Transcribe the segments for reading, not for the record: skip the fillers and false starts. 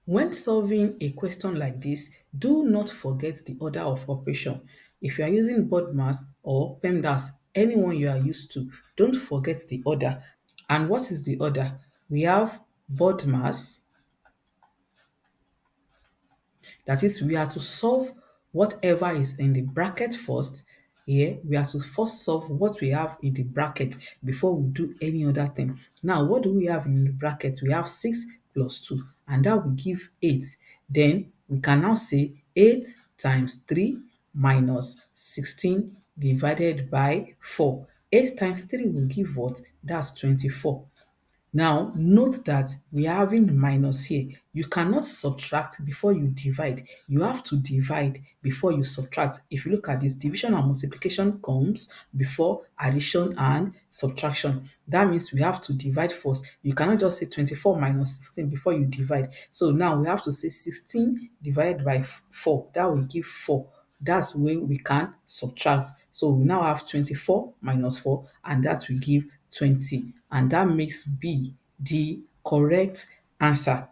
When solving a question like this, do not forget the order of operation. If you are using board mass or PEMDAS, anyone you are used to, don't forget the order. And what is the order? We have board mass, that is, we are to solve whatever is in the bracket first. Here, we are to first solve what we have in the bracket before we do any other thing. Now, what do we have in the bracket? We have 6 plus 2, and that will give 8. Then we can now say 8 times 3 minus 16 divided by 4. 8 times 3 will give what? That's 24. Now, note that we are having minus here. You cannot subtract before you divide. You have to divide before you subtract. If you look at this, division and multiplication comes before addition and subtraction. That means we have to divide first. You cannot just say 24 minus 16 before you divide. So now we have to say 16 divided by 4. That will give 4. That's when we can subtract. So we now have 24 minus 4, and that will give 20. And that makes B the correct answer.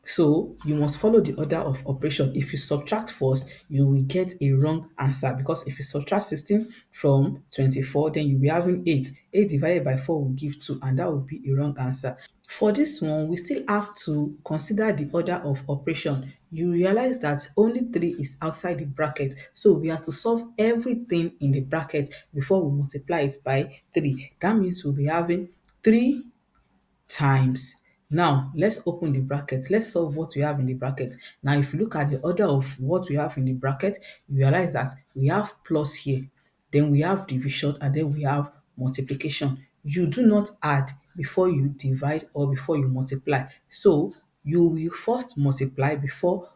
So you must follow the order of operation. If you subtract first, you will get a wrong answer, because if you subtract 16 from 24, then you'll be having 8. 8 divided by 4 will give 2, and that will be a wrong answer. For this one, we still have to consider the order of operation. You realize that only 3 is outside the bracket, so we have to solve everything in the bracket before we multiply it by 3. That means we'll be having 3 times. Now, let's open the bracket. Let's solve what we have in the bracket. Now, if you look at the order of what we have in the bracket, you realize that we have plus here, then we have division, and then we have multiplication. You do not add before you divide or before you multiply. So, you will first multiply before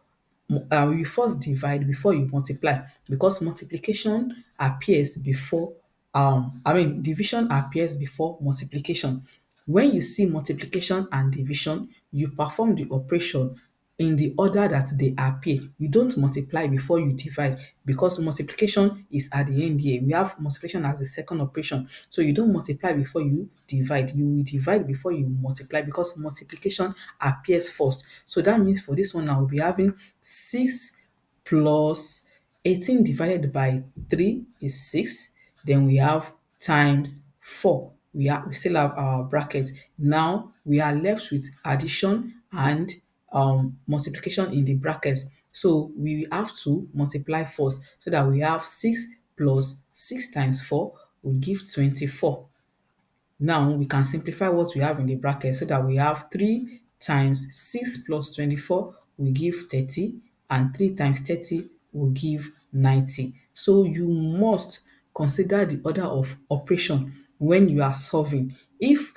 you first divide before you multiply, because multiplication appears before division appears before multiplication. When you see multiplication and division, you perform the operation in the order that they appear. You don't multiply before you divide, because multiplication is at the end here. We have multiplication as the second operation. So you don't multiply before you divide. You will divide before you multiply, because multiplication appears first. So that means for this one, I will be having 6 plus 18 divided by 3 is 6. Then we have times 4. We still have our bracket. Now we are left with addition and multiplication in the brackets. So we have to multiply first, so that we have 6 plus 6 times 4 will give 24. Now we can simplify what we have in the bracket, so that we have 3 times 6 plus 24 will give 30, and 3 times 30 will give 90. So you must consider the order of operation when you are solving. If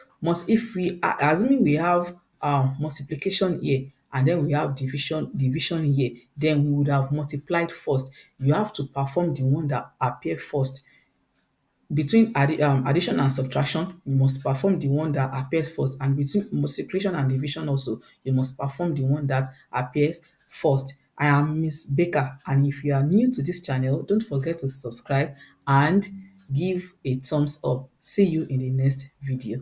we are assuming we have multiplication here, and then we have division here, then we would have multiplied first. You have to perform the one that appear first. Between addition and subtraction, you must perform the one that appears first, and between multiplication and division also, you must perform the one that appears first. I am Miss Baker, and if you are new to this channel, don't forget to subscribe and give a thumbs up. See you in the next video.